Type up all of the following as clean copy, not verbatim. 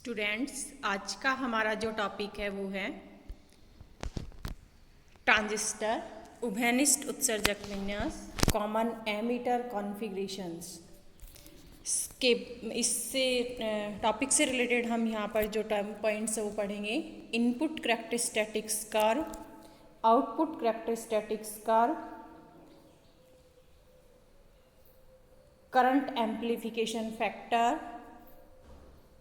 Students, आज का हमारा जो टॉपिक है वो है ट्रांजिस्टर, उभयनिष्ठ उत्सर्जक विन्यास, कॉमन एमीटर कॉन्फ़िगरेशंस। इससे टॉपिक से रिलेटेड हम यहाँ पर जो टर्म पॉइंट्स है वो पढ़ेंगे। Input characteristics curve, output characteristics curve, current amplification factor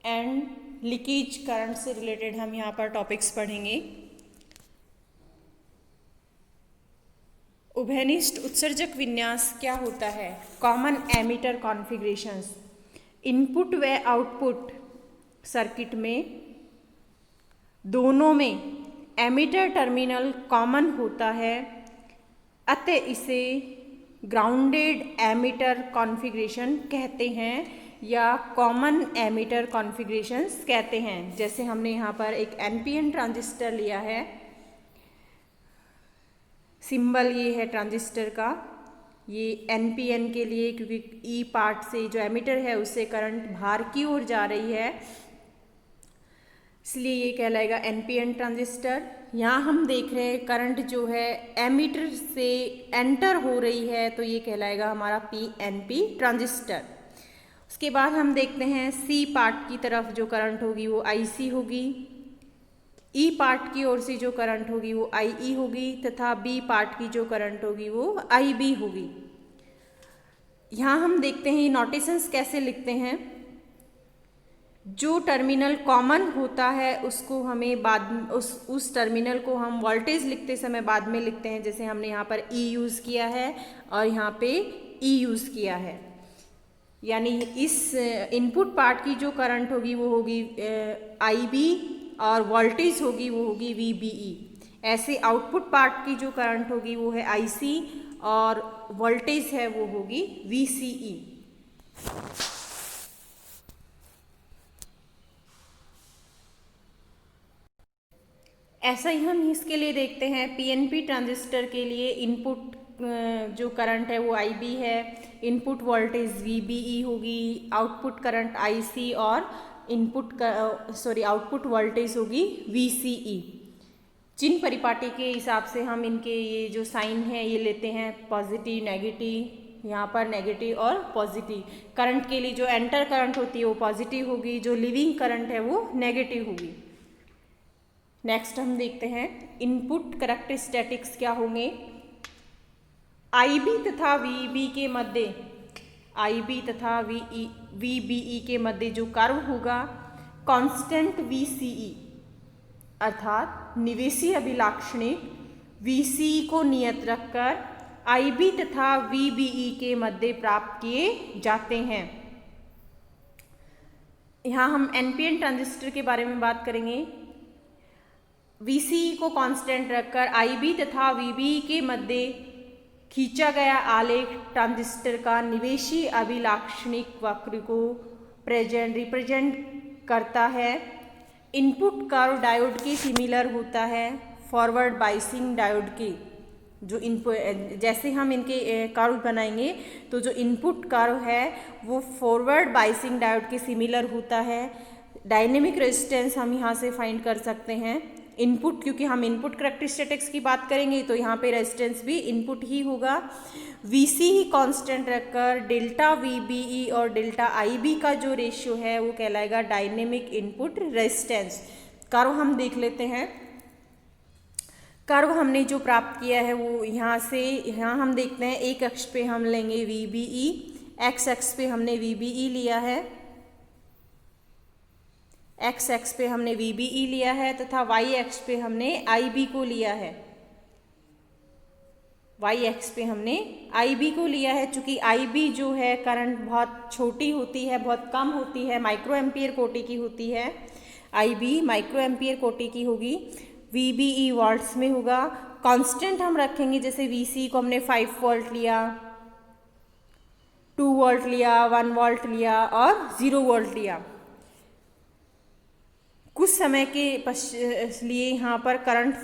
and leakage current से रिलेटेड हम यहाँ पर टॉपिक्स पढ़ेंगे। उभयनिष्ठ उत्सर्जक विन्यास क्या होता है? Common ammeter configurations. इनपुट व आउटपुट सर्किट में दोनों में एमीटर टर्मिनल कॉमन होता है, अतः इसे ग्राउंडेड एमीटर कॉन्फ़िगरेशन कहते हैं या कॉमन एमीटर कॉन्फ़िगरेशंस कहते हैं। जैसे हमने यहाँ पर एक एनपीएन ट्रांजिस्टर लिया है, सिंबल ये है ट्रांजिस्टर का, ये एनपीएन के लिए, क्योंकि ई पार्ट से जो एमीटर है उससे करंट बाहर की ओर जा रही है, इसलिए ये कहलाएगा एनपीएन ट्रांजिस्टर। यहाँ हम देख रहे हैं करंट जो है एमीटर से एंटर हो रही है, तो ये कहलाएगा हमारा पीएनपी ट्रांजिस्टर। उसके बाद हम देखते हैं सी पार्ट की तरफ जो करंट होगी वो आईसी होगी, ई पार्ट की ओर से जो करंट होगी वो आईई होगी, तथा बी पार्ट की जो करंट होगी वो आईबी होगी। यहाँ हम देखते हैं नोटेशंस कैसे लिखते हैं। जो टर्मिनल कॉमन होता है उसको हमें बाद उस टर्मिनल को हम वोल्टेज लिखते समय बाद में लिखते हैं। जैसे हमने यहाँ पर ई यूज़ किया है और यहाँ पे ई यूज़ किया है, यानी इस इनपुट पार्ट की जो करंट होगी वो होगी आईबी और वोल्टेज होगी वो होगी वीबीई। ऐसे आउटपुट पार्ट की जो करंट होगी वो है आईसी और वोल्टेज है वो होगी वीसीई। ऐसा ही हम इसके लिए देखते हैं पीएनपी ट्रांजिस्टर के लिए इनपुट जो करंट है वो आईबी है, इनपुट वोल्टेज वीबीई होगी, आउटपुट करंट आईसी और आउटपुट वोल्टेज होगी वीसीई। जिन परिपाटी के हिसाब से हम इनके ये जो साइन है ये लेते हैं, पॉजिटिव नेगेटिव, यहाँ पर नेगेटिव और पॉजिटिव। करंट के लिए जो एंटर करंट होती है वो पॉजिटिव होगी, जो लिविंग करंट है वो नेगेटिव होगी। नेक्स्ट हम देखते हैं इनपुट कैरेक्टरिस्टिक्स क्या होंगे। आईबी तथा वीबी के मध्य, आईबी तथा वीबीई के मध्य जो कर्व होगा कांस्टेंट वीसीई अर्थात निवेशी अभिलाक्षणिक वीसीई को नियत रखकर आईबी तथा वीबीई के मध्य प्राप्त किए जाते हैं। यहाँ हम एनपीएन ट्रांजिस्टर के बारे में बात करेंगे। वीसीई को कांस्टेंट रखकर आईबी तथा वीबीई के मध्य खींचा गया आलेख ट्रांजिस्टर का निवेशी अभिलाक्षणिक वक्र को रिप्रेजेंट करता है। इनपुट कर्व डायोड के सिमिलर होता है फॉरवर्ड बाइसिंग डायोड के। जो इनपुट जैसे हम इनके कर्व बनाएंगे तो जो इनपुट कर्व है वो फॉरवर्ड बाइसिंग डायोड के सिमिलर होता है। डायनेमिक रेजिस्टेंस हम यहाँ से फाइंड कर सकते हैं। इनपुट, क्योंकि हम इनपुट कैरेक्टरिस्टिक्स की बात करेंगे तो यहाँ पे रेजिस्टेंस भी इनपुट ही होगा। वीसी ही कांस्टेंट रखकर डेल्टा वीबीई और डेल्टा आईबी का जो रेशियो है वो कहलाएगा डायनेमिक इनपुट रेजिस्टेंस। कर्व हम देख लेते हैं। कर्व हमने जो प्राप्त किया है वो यहाँ हम देखते हैं, एक अक्ष पे हम लेंगे वीबीई, एक्स अक्ष पे हमने वीबीई लिया है, एक्स एक्स पे हमने वीबीई लिया है तथा वाई एक्स पे हमने आईबी को लिया है। वाई एक्स पे हमने आईबी को लिया है। चूंकि आईबी जो है करंट बहुत छोटी होती है, बहुत कम होती है, माइक्रो एम्पियर कोटि की होती है। आईबी माइक्रो एम्पियर कोटि की होगी, वीबीई वॉल्ट्स में होगा। कांस्टेंट हम रखेंगे, जैसे वीसी को हमने 5 वोल्ट लिया, 2 वोल्ट लिया, 1 वोल्ट लिया और 0 वोल्ट लिया। कुछ समय के लिए यहाँ पर करंट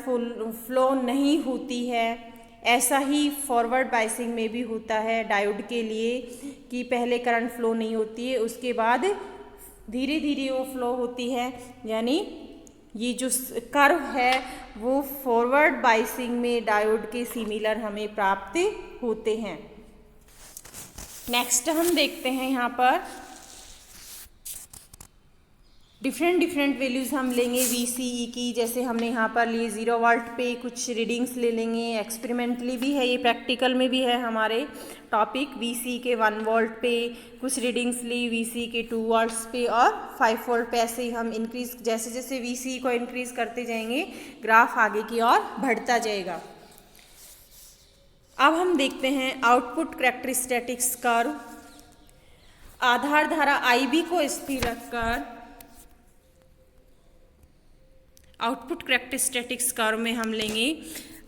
फ्लो नहीं होती है। ऐसा ही फॉरवर्ड बाइसिंग में भी होता है डायोड के लिए कि पहले करंट फ्लो नहीं होती है, उसके बाद धीरे धीरे वो फ्लो होती है, यानी ये जो कर्व है वो फॉरवर्ड बायसिंग में डायोड के सिमिलर हमें प्राप्त होते हैं। नेक्स्ट हम देखते हैं यहाँ पर डिफरेंट वैल्यूज़ हम लेंगे VCE की। जैसे हमने यहाँ पर लिए 0 वोल्ट पे कुछ रीडिंग्स ले लेंगे, एक्सपेरिमेंटली भी है ये, प्रैक्टिकल में भी है हमारे टॉपिक। VCE के 1 वोल्ट पे कुछ रीडिंग्स ली, VCE के 2 वोल्ट्स पे और 5 वोल्ट पे। ऐसे ही हम इंक्रीज, जैसे जैसे VCE को इंक्रीज करते जाएंगे ग्राफ आगे की ओर बढ़ता जाएगा। अब हम देखते हैं आउटपुट कैरेक्टरिस्टिक्स कर्व। आधार धारा IB को स्थिर रखकर आउटपुट कैरेक्टरिस्टिक्स कर्व में हम लेंगे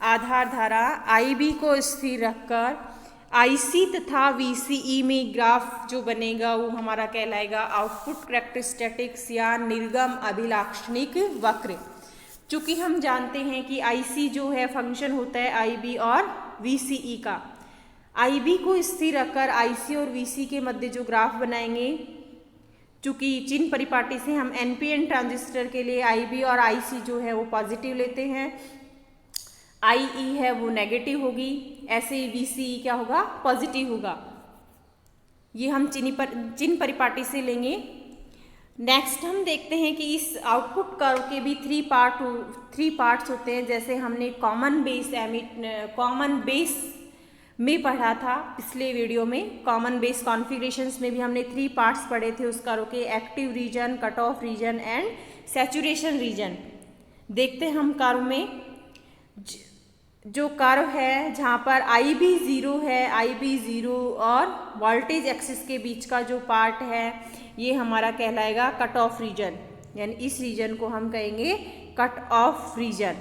आधार धारा IB को स्थिर रखकर IC तथा VCE में ग्राफ जो बनेगा वो हमारा कहलाएगा आउटपुट कैरेक्टरिस्टिक्स या निर्गम अभिलाक्षणिक वक्र। चूँकि हम जानते हैं कि IC जो है फंक्शन होता है IB और VCE का। IB को स्थिर रखकर IC और VC के मध्य जो ग्राफ बनाएंगे, चूँकि चिन्ह परिपाटी से हम NPN ट्रांजिस्टर के लिए IB और IC जो है वो पॉजिटिव लेते हैं, IE है वो नेगेटिव होगी, ऐसे ही VCE क्या होगा, पॉजिटिव होगा। ये हम चिन्ह परिपाटी से लेंगे। नेक्स्ट हम देखते हैं कि इस आउटपुट कर्व के भी थ्री पार्ट्स होते हैं। जैसे हमने कॉमन बेस में पढ़ा था पिछले वीडियो में, कॉमन बेस कॉन्फ़िगरेशंस में भी हमने 3 पार्ट्स पढ़े थे उस कर्व के, active region, cut off region and saturation region. देखते हैं हम कर्व में जो कर्व है जहाँ पर IB 0 है, IB 0 और वोल्टेज एक्सिस के बीच का जो पार्ट है ये हमारा कहलाएगा कट ऑफ रीजन, यानी इस रीजन को हम कहेंगे कट ऑफ रीजन।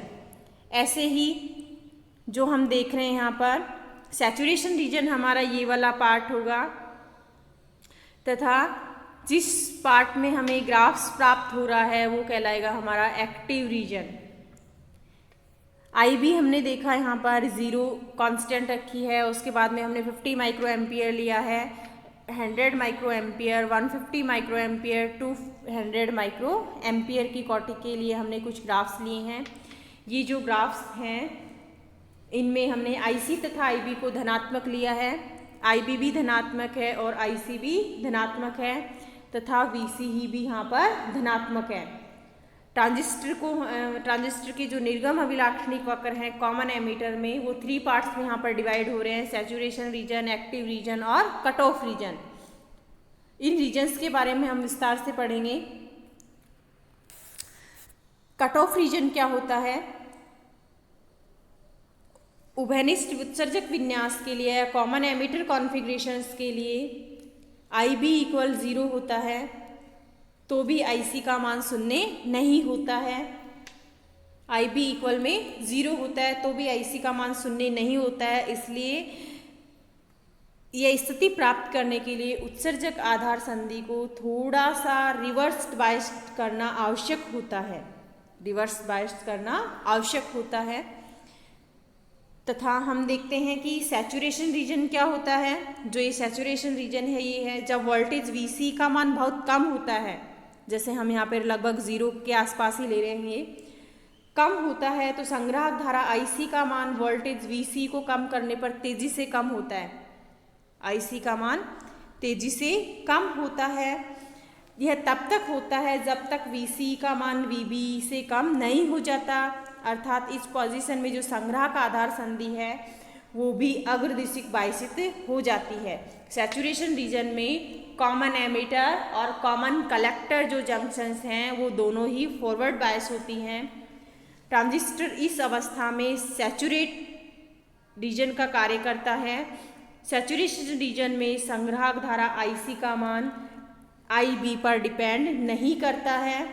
ऐसे ही जो हम देख रहे हैं यहाँ पर सैचुरेशन रीजन हमारा ये वाला पार्ट होगा, तथा जिस पार्ट में हमें ग्राफ्स प्राप्त हो रहा है वो कहलाएगा हमारा एक्टिव रीजन। IB हमने देखा यहाँ पर 0 कांस्टेंट रखी है, उसके बाद में हमने 50 माइक्रो एम्पियर लिया है, 100 micro ampere, 150 micro ampere, 200 micro ampere की कोटि के लिए हमने कुछ ग्राफ्स लिए हैं। ये जो ग्राफ्स हैं इनमें हमने IC तथा IB को धनात्मक लिया है, IB भी धनात्मक है और IC भी धनात्मक है तथा VCE भी यहाँ पर धनात्मक है। ट्रांजिस्टर के जो निर्गम अभिलाक्षणिक वक्र हैं कॉमन एमीटर में, वो 3 पार्ट्स में यहाँ पर डिवाइड हो रहे हैं, सैचुरेशन रीजन, एक्टिव रीजन और कट ऑफ रीजन। इन रीजन्स के बारे में हम विस्तार से पढ़ेंगे। कट ऑफ रीजन क्या होता है? उभयनिष्ठ उत्सर्जक विन्यास के लिए, कॉमन एमिटर कॉन्फ़िगरेशंस के लिए IB इक्वल 0 होता है तो भी IC का मान 0 नहीं होता है। IB इक्वल में 0 होता है तो भी IC का मान 0 नहीं होता है। इसलिए यह स्थिति प्राप्त करने के लिए उत्सर्जक आधार संधि को थोड़ा सा रिवर्स बायस्ड करना आवश्यक होता है। तथा हम देखते हैं कि सैचुरेशन रीजन क्या होता है। जो ये सैचुरेशन रीजन है ये है जब वोल्टेज VC का मान बहुत कम होता है, जैसे हम यहाँ पर लगभग 0 के आसपास ही ले रहे हैं, ये कम होता है तो संग्राहक धारा IC का मान वोल्टेज VC को कम करने पर तेजी से कम होता है। IC का मान तेजी से कम होता है। यह तब तक होता है जब तक VC का मान VB से कम नहीं हो जाता, अर्थात इस पोजीशन में जो संग्राहक आधार संधि है वो भी अग्रदिशिक बायसित हो जाती है। सैचुरेशन रीजन में कॉमन एमिटर और कॉमन कलेक्टर जो जंक्शंस हैं वो दोनों ही फॉरवर्ड बायस होती हैं। ट्रांजिस्टर इस अवस्था में सैचुरेट रीजन का कार्य करता है। सैचुरेशन रीजन में संग्राहक धारा IC का मान IB पर डिपेंड नहीं करता है।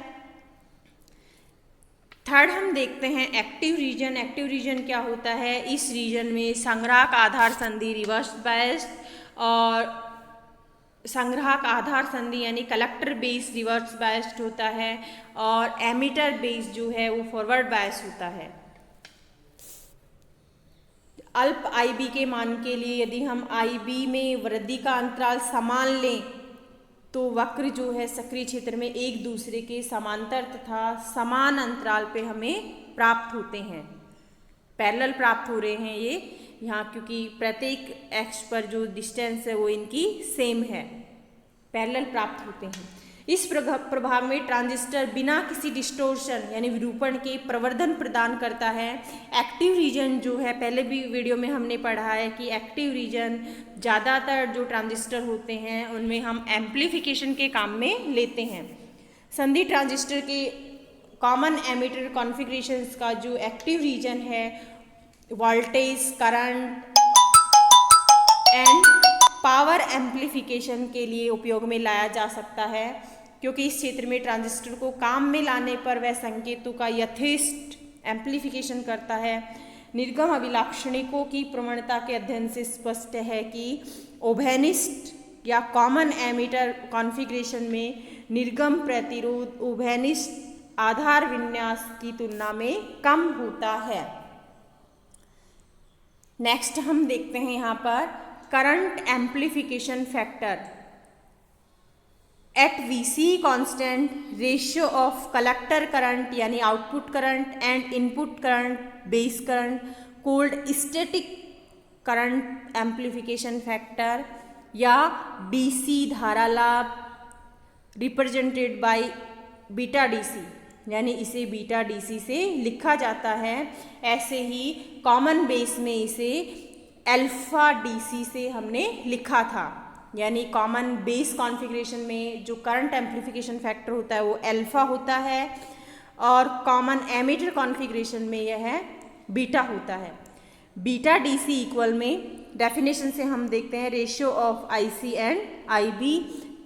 थर्ड हम देखते हैं एक्टिव रीजन। एक्टिव रीजन क्या होता है? इस रीजन में संग्राहक आधार संधि रिवर्स बायस्ड और संग्राहक आधार संधि यानी कलेक्टर बेस रिवर्स बायस्ड होता है और एमिटर बेस जो है वो फॉरवर्ड बायस होता है। अल्प IB के मान के लिए यदि हम IB में वृद्धि का अंतराल समान लें तो वक्र जो है सक्रिय क्षेत्र में एक दूसरे के समांतर तथा समान अंतराल पे हमें प्राप्त होते हैं, पैरेलल प्राप्त हो रहे हैं ये यहाँ, क्योंकि प्रत्येक एक्स पर जो डिस्टेंस है वो इनकी सेम है, पैरेलल प्राप्त होते हैं। इस प्रभाव में ट्रांजिस्टर बिना किसी डिस्टोर्शन यानी विरूपण के प्रवर्धन प्रदान करता है। एक्टिव रीजन जो है, पहले भी वीडियो में हमने पढ़ा है कि एक्टिव रीजन ज़्यादातर जो ट्रांजिस्टर होते हैं उनमें हम एम्प्लीफिकेशन के काम में लेते हैं। संधि ट्रांजिस्टर के कॉमन एमिटर कॉन्फ़िगरेशंस का जो एक्टिव रीजन है voltage, current and power amplification के लिए उपयोग में लाया जा सकता है, क्योंकि इस क्षेत्र में ट्रांजिस्टर को काम में लाने पर वह संकेतों का यथेष्ट एम्प्लीफिकेशन करता है। निर्गम अभिलाक्षणिकों की प्रवणता के अध्ययन से स्पष्ट है कि उभयनिष्ठ या कॉमन एमिटर कॉन्फ़िगरेशन में निर्गम प्रतिरोध उभयनिष्ठ आधार विन्यास की तुलना में कम होता है। नेक्स्ट हम देखते हैं यहाँ पर current amplification factor. At VC constant ratio of collector current यानी output current and input current base current called static current amplification factor या DC धारा लाभ रिप्रेजेंटेड बाय बीटा DC, यानी इसे बीटा DC से लिखा जाता है। ऐसे ही कॉमन बेस में इसे अल्फा DC से हमने लिखा था, यानी कॉमन बेस कॉन्फ़िगरेशन में जो करंट एम्प्लीफिकेशन फैक्टर होता है वो अल्फा होता है और कॉमन एमिटर कॉन्फ़िगरेशन में यह बीटा होता है। बीटा DC इक्वल में डेफिनेशन से हम देखते हैं ratio of IC and IB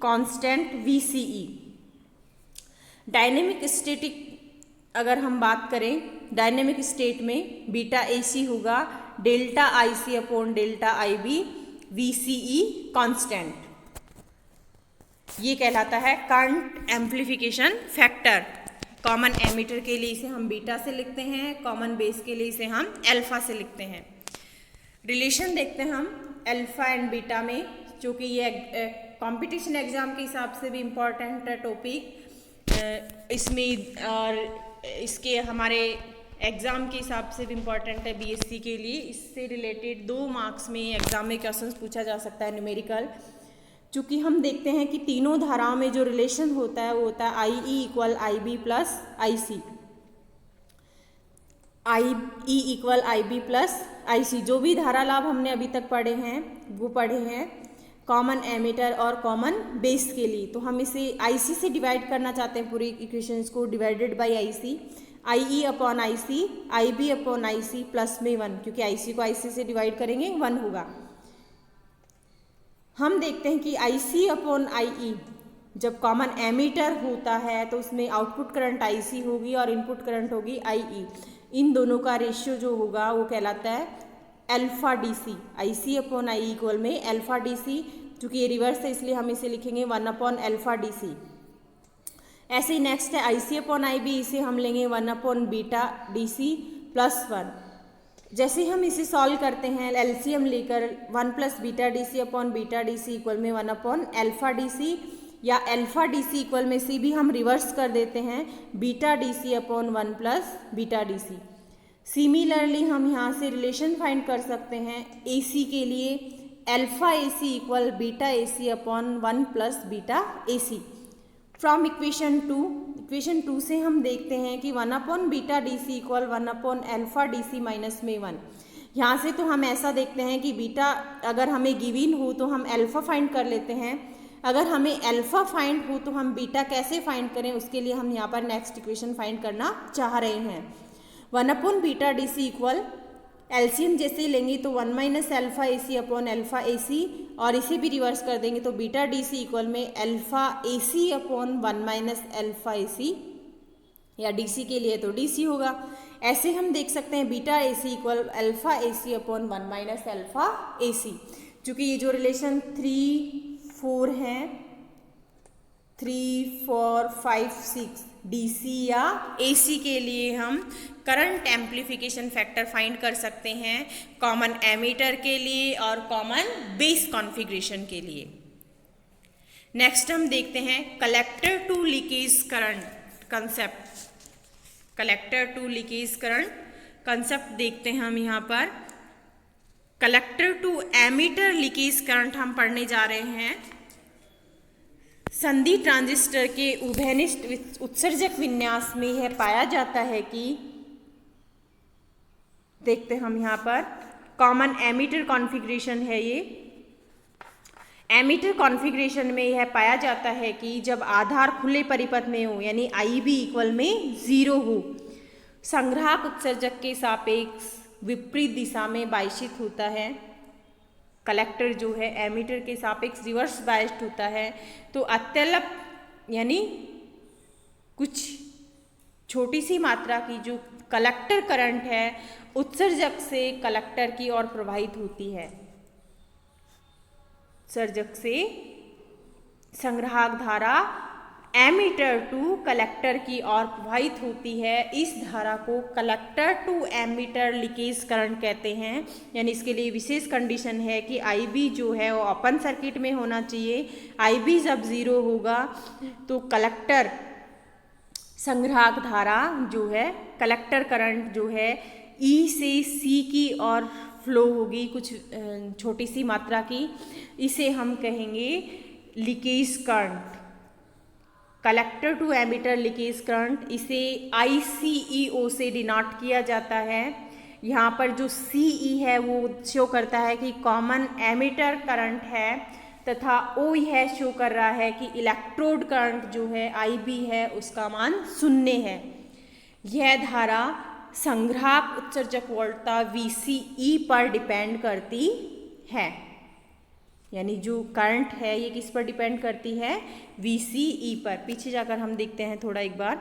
constant VCE। Dynamic static अगर हम बात करें, डायनेमिक स्टेट में बीटा AC होगा delta IC upon delta IB VCE constant, ये कहलाता है current amplification factor. Common emitter के लिए इसे हम बीटा से लिखते हैं, कॉमन बेस के लिए इसे हम अल्फा से लिखते हैं। रिलेशन देखते हैं हम अल्फा एंड बीटा में, जो कि ये कंपटीशन एग्जाम के हिसाब से भी इम्पॉर्टेंट टॉपिक इसमें और इसके हमारे एग्ज़ाम के हिसाब से भी इम्पॉर्टेंट है BSc के लिए। इससे रिलेटेड 2 मार्क्स में एग्ज़ाम में क्वेश्चंस पूछा जा सकता है न्यूमेरिकल। चूँकि हम देखते हैं कि तीनों धाराओं में जो रिलेशन होता है वो होता है IE equal IB plus IC, IE equal IB plus IC। जो भी धारा लाभ हमने अभी तक पढ़े हैं वो पढ़े हैं कॉमन एमिटर और कॉमन बेस के लिए। तो हम इसे IC से डिवाइड करना चाहते हैं, पूरी इक्वेशंस को divided by IC, IE upon IC, IB upon IC plus में 1, क्योंकि IC को IC से डिवाइड करेंगे 1 होगा। हम देखते हैं कि IC अपॉन IE जब कॉमन एमिटर होता है तो उसमें आउटपुट करंट IC होगी और इनपुट करंट होगी IE। इन दोनों का रेशियो जो होगा वो कहलाता है alpha DC। IC upon IE equal में अल्फा DC, चूँकि ये रिवर्स है इसलिए हम इसे लिखेंगे 1 अपॉन अल्फा DC। ऐसे ही नेक्स्ट है IC अपॉन IB, इसे हम लेंगे 1 अपॉन बीटा DC प्लस 1। जैसे हम इसे सॉल्व करते हैं LCM लेकर 1 plus beta DC upon beta DC equal में 1 अपॉन अल्फा DC, या अल्फा DC इक्वल में से भी हम रिवर्स कर देते हैं beta DC upon 1 plus beta DC। Similarly हम यहाँ से रिलेशन फाइंड कर सकते हैं AC के लिए alpha AC equal beta AC upon 1 plus beta AC। From equation 2 से हम देखते हैं कि 1 upon beta DC equal 1 upon alpha DC minus में 1। यहाँ से तो हम ऐसा देखते हैं कि बीटा अगर हमें गिवन हो तो हम अल्फा फाइंड कर लेते हैं, अगर हमें अल्फा फाइंड हो तो हम बीटा कैसे फाइंड करें, उसके लिए हम यहाँ पर नेक्स्ट इक्वेशन फाइंड करना चाह रहे हैं। 1 upon beta DC equal LCM जैसे लेंगे तो 1 minus alpha AC upon alpha AC, और इसे भी रिवर्स कर देंगे तो बीटा DC इक्वल में alpha AC upon 1 minus alpha AC, या DC के लिए तो DC होगा। ऐसे हम देख सकते हैं beta AC equal alpha AC upon 1 minus alpha AC। चूँकि ये जो रिलेशन 3, 4 हैं, 3, 4, 5, 6 DC या AC के लिए हम करंट एम्प्लीफिकेशन फैक्टर फाइंड कर सकते हैं कॉमन एमिटर के लिए और कॉमन बेस कॉन्फ़िगरेशन के लिए। नेक्स्ट हम देखते हैं collector to leakage current concept. Collector to leakage current concept देखते हैं हम यहाँ पर। Collector to emitter leakage current हम पढ़ने जा रहे हैं। संधि ट्रांजिस्टर के उभयनिष्ठ उत्सर्जक विन्यास में यह पाया जाता है कि, देखते हैं हम यहाँ पर, कॉमन एमीटर कॉन्फ़िगरेशन है ये। एमीटर कॉन्फ़िगरेशन में यह पाया जाता है कि जब आधार खुले परिपथ में हो, यानी IB इक्वल में 0 हो, संग्राहक उत्सर्जक के सापेक्ष विपरीत दिशा में बायसित होता है। कलेक्टर जो है एमीटर के सापेक्ष रिवर्स बायस्ड होता है। तो अत्यल्प यानी कुछ छोटी सी मात्रा की जो कलेक्टर करंट है उत्सर्जक से कलेक्टर की ओर प्रवाहित होती है। उत्सर्जक से संग्राहक धारा एमीटर टू कलेक्टर की ओर प्रवाहित होती है। इस धारा को collector to emitter leakage current कहते हैं। यानी इसके लिए विशेष कंडीशन है कि IB जो है वो ओपन सर्किट में होना चाहिए। IB जब 0 होगा तो कलेक्टर संग्राहक धारा जो है, कलेक्टर करंट जो है E से C की ओर फ्लो होगी, कुछ छोटी सी मात्रा की। इसे हम कहेंगे leakage current, collector to emitter leakage current. इसे ICEO से डिनोट किया जाता है। यहाँ पर जो CE है वो शो करता है कि कॉमन एमीटर करंट है, तथा O यह शो कर रहा है कि इलेक्ट्रोड करंट जो है IB है उसका मान 0 है। यह धारा संग्राहक उत्सर्जक वोल्टता VCE पर डिपेंड करती है। यानी जो करंट है ये किस पर डिपेंड करती है? VCE पर। पीछे जाकर हम देखते हैं थोड़ा एक बार।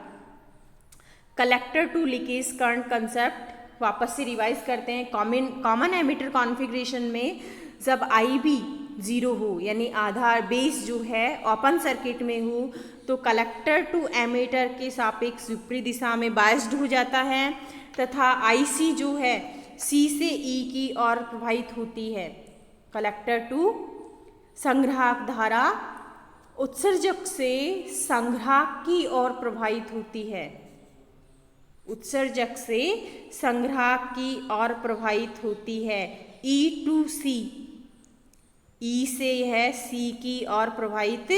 Collector to leakage current concept वापस से रिवाइज करते हैं। कॉमन एमीटर कॉन्फ़िगरेशन में जब IB 0 हो, यानी आधार बेस जो है ओपन सर्किट में हो, तो कलेक्टर टू एमीटर के सापेक्ष विपरीत दिशा में बायस्ड हो जाता है, तथा IC जो है C से E की ओर प्रवाहित होती है। कलेक्टर टू संग्राहक धारा उत्सर्जक से संग्राहक की ओर प्रवाहित होती है। उत्सर्जक से संग्राहक की ओर प्रवाहित होती है। E टू C, E से यह C की ओर प्रवाहित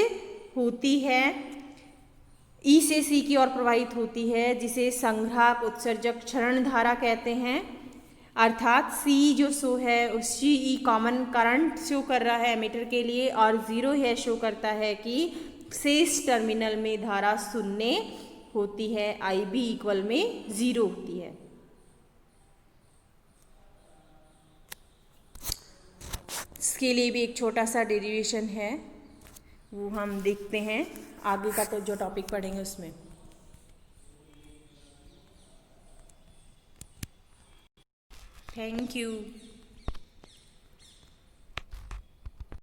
होती है, E से C की ओर प्रवाहित होती है, जिसे संग्राहक उत्सर्जक क्षरण धारा कहते हैं। अर्थात C जो शो है उस CE कॉमन करंट शो कर रहा है एमीटर के लिए, और 0 यह शो करता है कि शेष टर्मिनल में धारा 0 होती है, IB इक्वल में 0 होती है। इसके लिए भी एक छोटा सा डेरिवेशन है, वो हम देखते हैं आगे का तो जो टॉपिक पढ़ेंगे उसमें। Thank you.